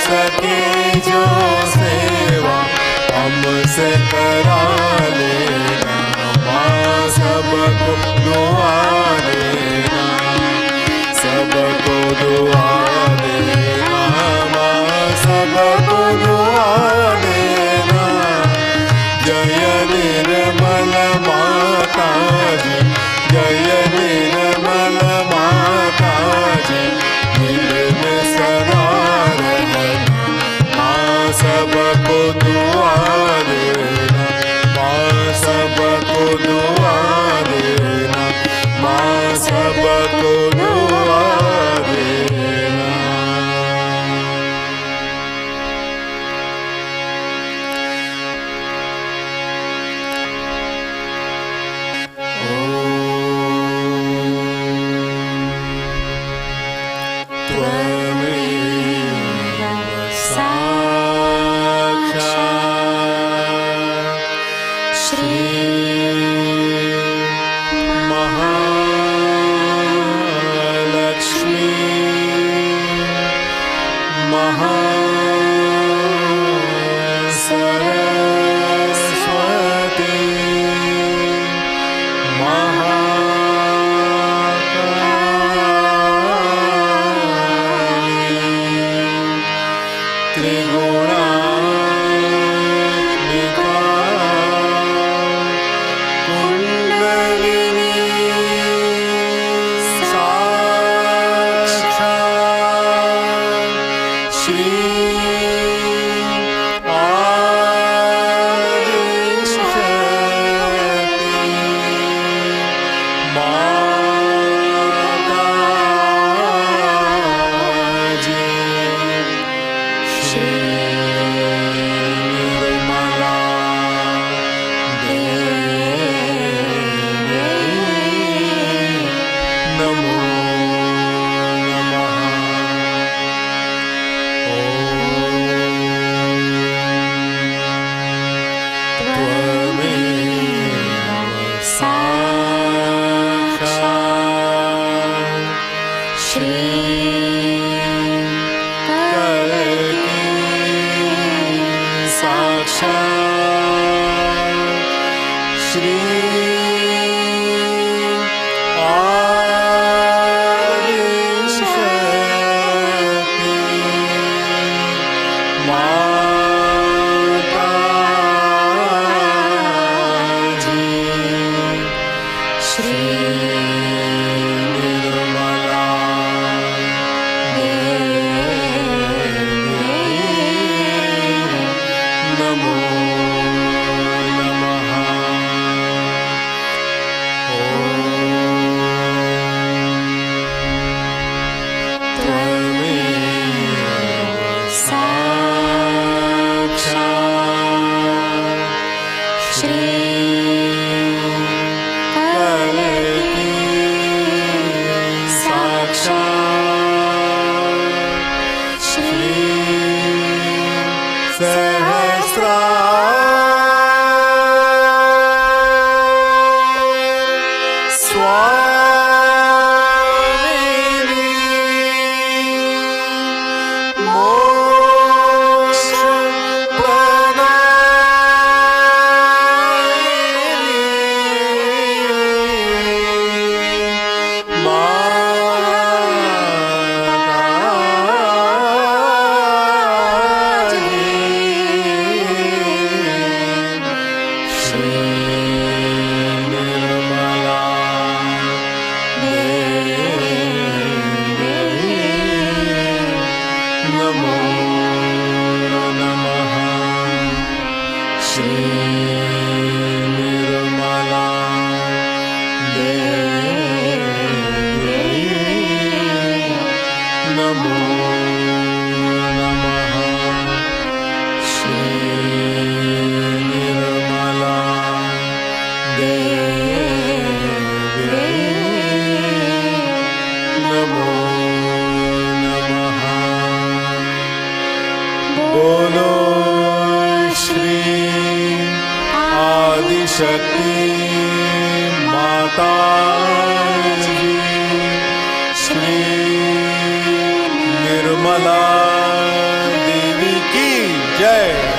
S3: सके जो सेवा हमसे करा लेना, माँ सबको दुआ देना, सबको दुआ देना, माँ सबको दुआ देना। जय निर्मल माता जी, जय निर्मल माता जी, दिल में सदा रहना, माँ सबको दुआ देना, माँ सबको दुआ देना, माँ सबको दुआ देना। निर्मला जय।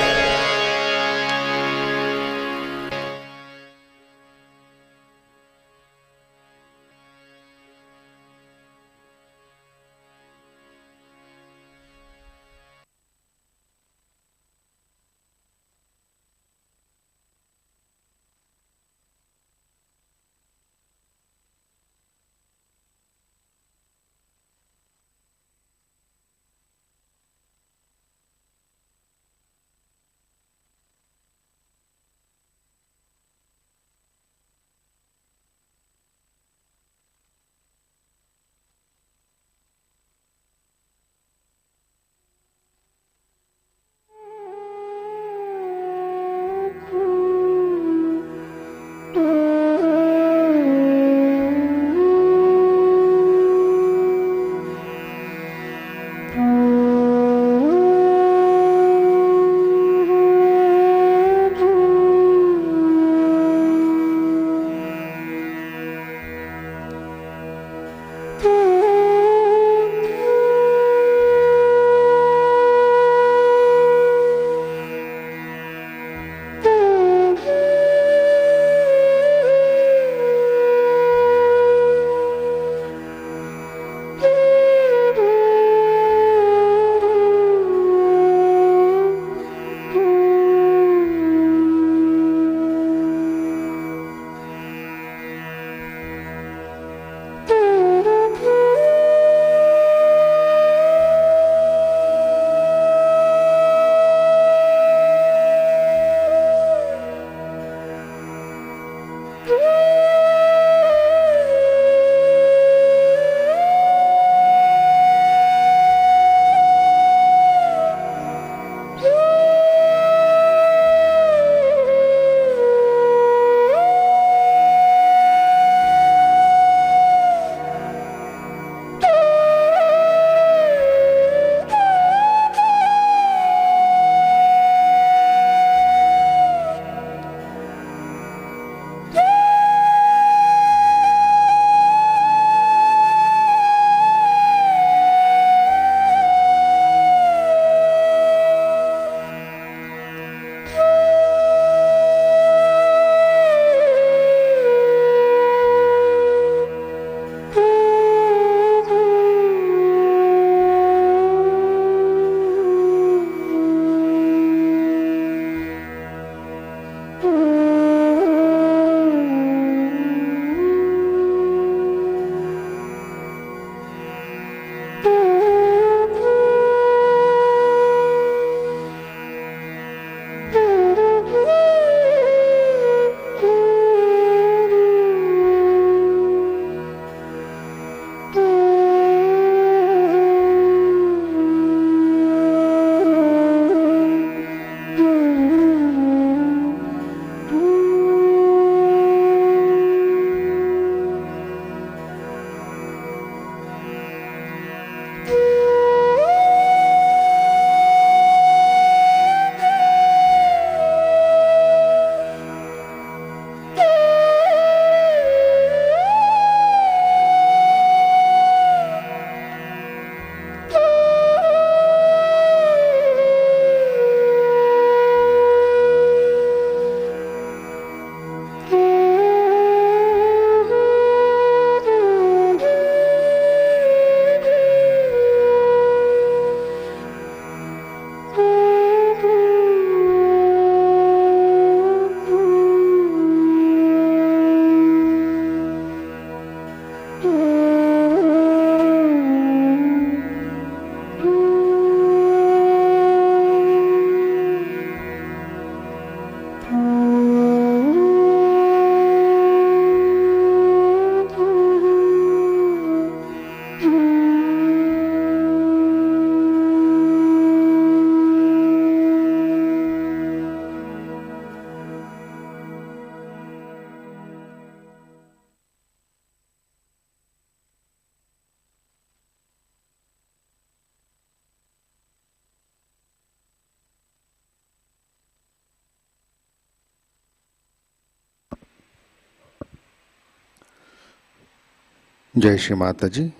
S1: जय श्री माता जी।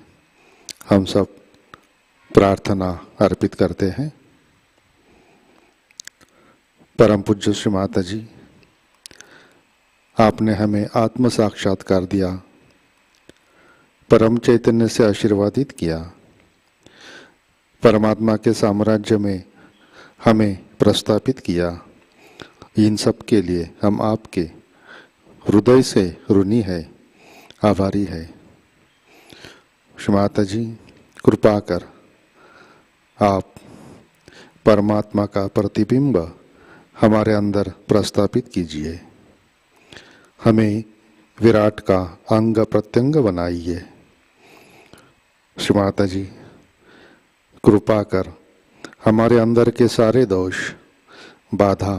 S1: हम सब प्रार्थना अर्पित करते हैं। परम पूज्य श्री माता जी, आपने हमें आत्म साक्षात्कार दिया, परम चैतन्य से आशीर्वादित किया, परमात्मा के साम्राज्य में हमें प्रस्थापित किया। इन सब के लिए हम आपके हृदय से ऋणी है, आभारी है। श्री माता जी, कृपा कर आप परमात्मा का प्रतिबिंब हमारे अंदर प्रस्थापित कीजिए, हमें विराट का अंग प्रत्यंग बनाइए। श्री माता जी, कृपा कर हमारे अंदर के सारे दोष, बाधा,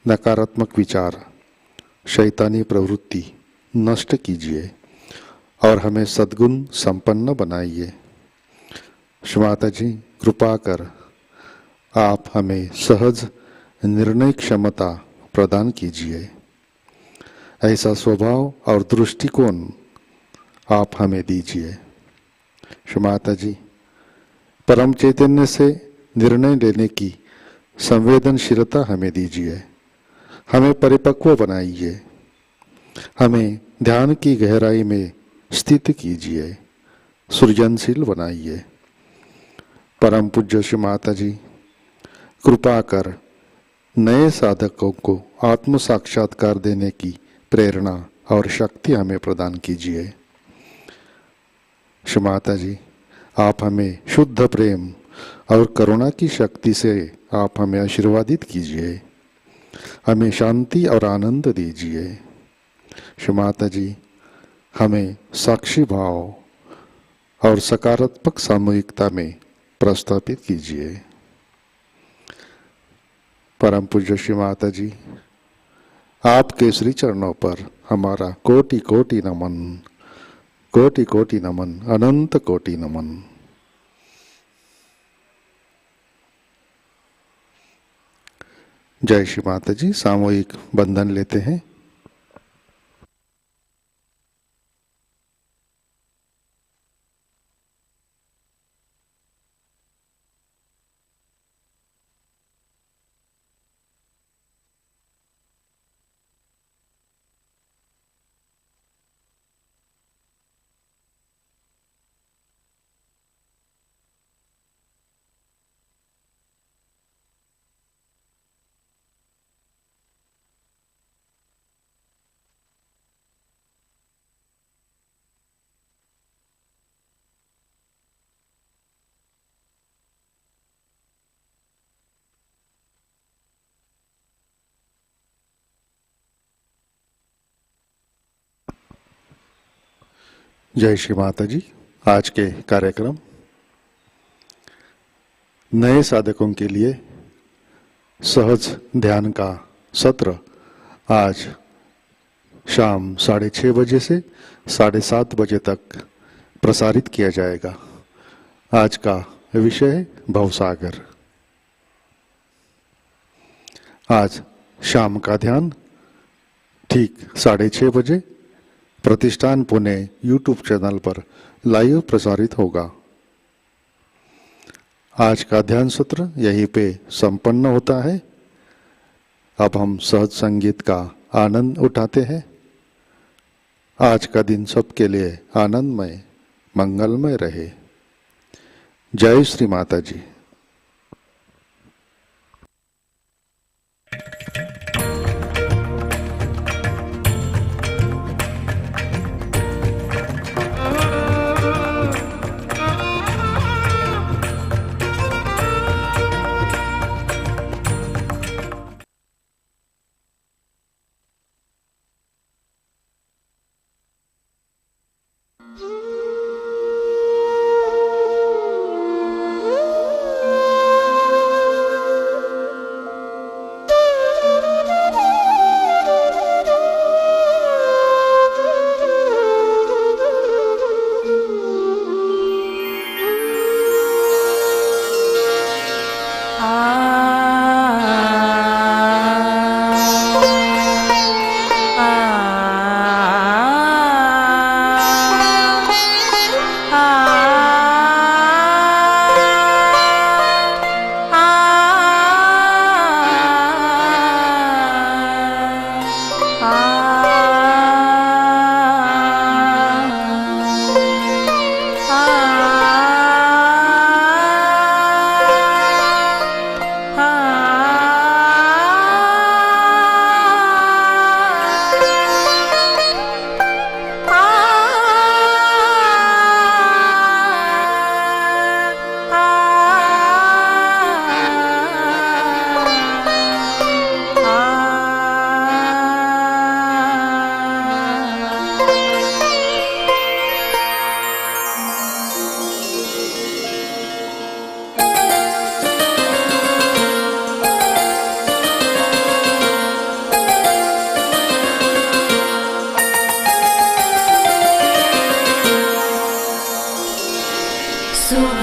S1: नकारात्मक विचार, शैतानी प्रवृत्ति नष्ट कीजिए और हमें सद्गुण संपन्न बनाइए। श्री माता जी, कृपा कर आप हमें सहज निर्णय क्षमता प्रदान कीजिए। ऐसा स्वभाव और दृष्टिकोण आप हमें दीजिए। श्री माता जी, परम चैतन्य से निर्णय लेने की संवेदनशीलता हमें दीजिए, हमें परिपक्व बनाइए, हमें ध्यान की गहराई में स्थित कीजिए, सृजनशील बनाइए। परम पूज्य श्री माता जी, कृपा कर नए साधकों को आत्म साक्षात्कार देने की प्रेरणा और शक्ति हमें प्रदान कीजिए। श्री माता जी, आप हमें शुद्ध प्रेम और करुणा की शक्ति से आप हमें आशीर्वादित कीजिए, हमें शांति और आनंद दीजिए। श्री माता जी, हमें साक्षी भाव और सकारात्मक सामूहिकता में प्रस्थापित कीजिए। परम पूज्य श्री माता जी, आपके श्री चरणों पर हमारा कोटि कोटि नमन, कोटि कोटि नमन, अनंत कोटि नमन। जय श्री माता जी। सामूहिक बंधन लेते हैं। जय श्री माता जी। आज के कार्यक्रम नए साधकों के लिए सहज ध्यान का सत्र आज शाम 6:30 बजे से 7:30 बजे तक प्रसारित किया जाएगा। आज का विषय भवसागर। आज शाम का ध्यान ठीक 6:30 बजे प्रतिष्ठान पुणे यूट्यूब चैनल पर लाइव प्रसारित होगा। आज का ध्यान सत्र यहीं पे संपन्न होता है। अब हम सहज संगीत का आनंद उठाते हैं। आज का दिन सबके लिए आनंदमय, मंगलमय रहे। जय श्री माता जी।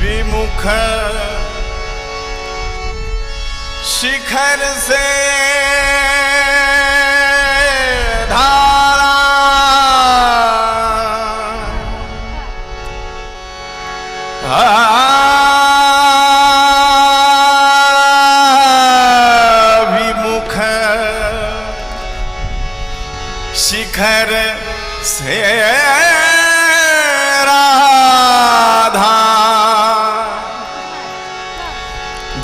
S3: विमुख शिखर से धारा विमुख शिखर से राधा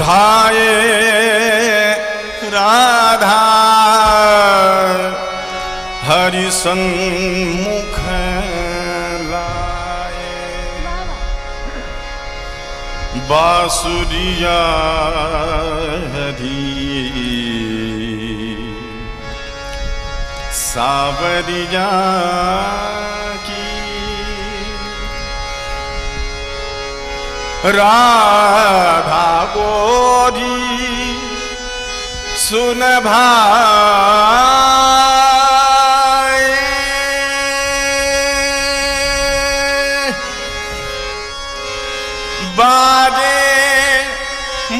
S3: धाये राधा हरि सन्मुख लाए बांसुरिया हरी सावरिया की राधा गोरी सुन भाई बाजे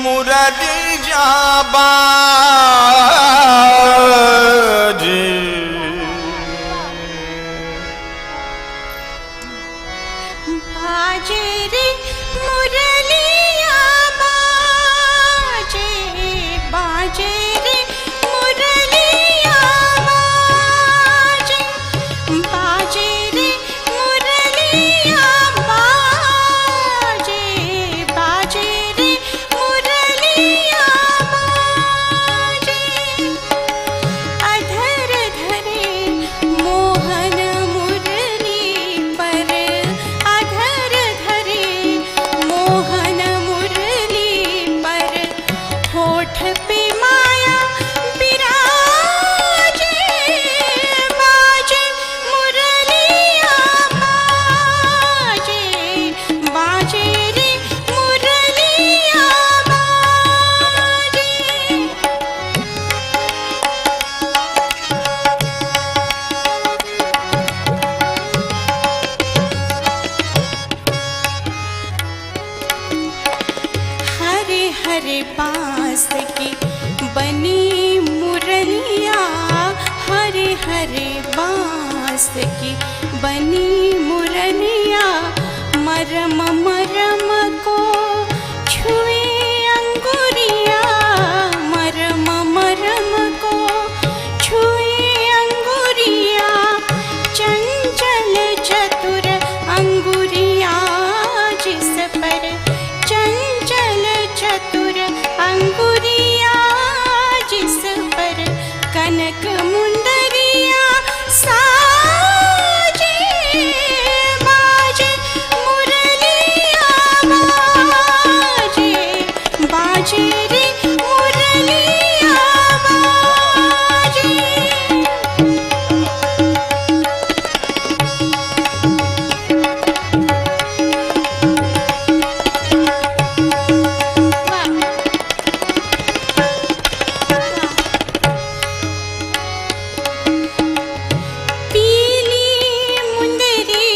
S3: मुरली जा बाजे
S4: बाजे रे मुरलिया बाजे बाजे रे मुरलिया बाजे बाजे रे मुरलिया बाजे बाजे रे मुरलिया बाजे अधर धरे मोहन मुरली पर अधर धरे मोहन मुरली पर होठ पे माया बिराजे बाजे मुरलिया बाजे बाजे रे मुरलिया बाजे हरे हरे बांस की बनी मुरलिया हरे हरे बांस की बनी मुरलिया मरम मरम को छुए अंगुरिया मरम मरम को छुए अंगुरिया चंचल चतुर अंगुरिया जिस पर चंचल चतुर अंगुरिया जिस पर कनक मुंदरिया साजे बाजे मुरलिया बाजे बाजे रे मुरलिया बाजे पीली मुंदरी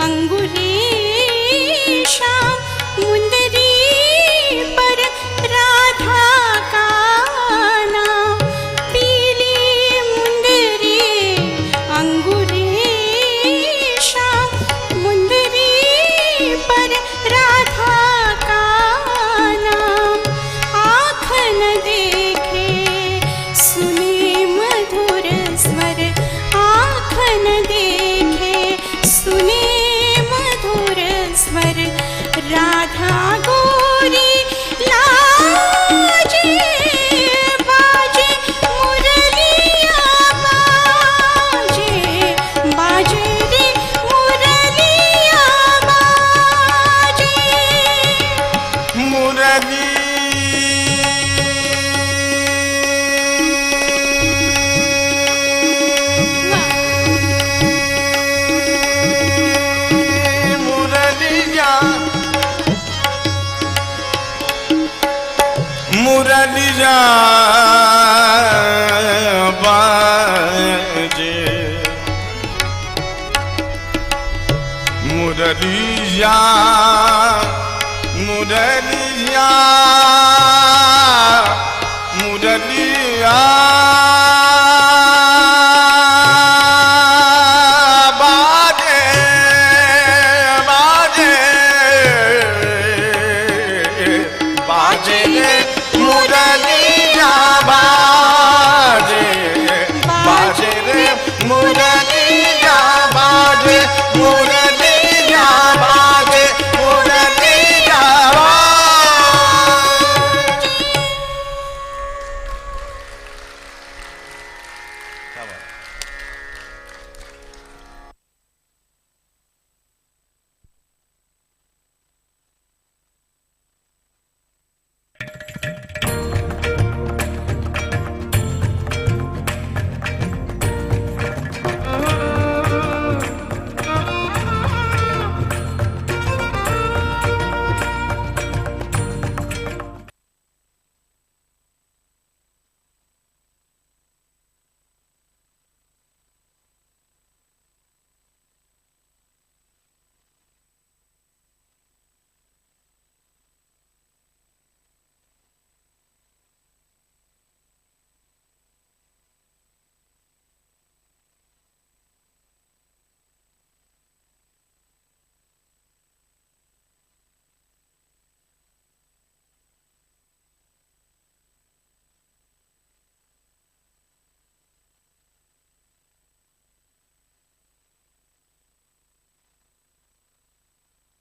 S4: अंगुरीशा मुंदरी पर राधा का नाम पीली मुंदरी अंगुरीशा मुंदरी पर राधा का नाम आँख न देखे सुने मधुर स्वर आँख न देखे सुने मधुर स्वर राधा गोरी लाजे बाजे मुरलिया बाजे बाजे रे मुरलिया बाजे
S3: मुरली मुरलिया मुरलिया बाजे मुरलिया मुरलिया मुरलिया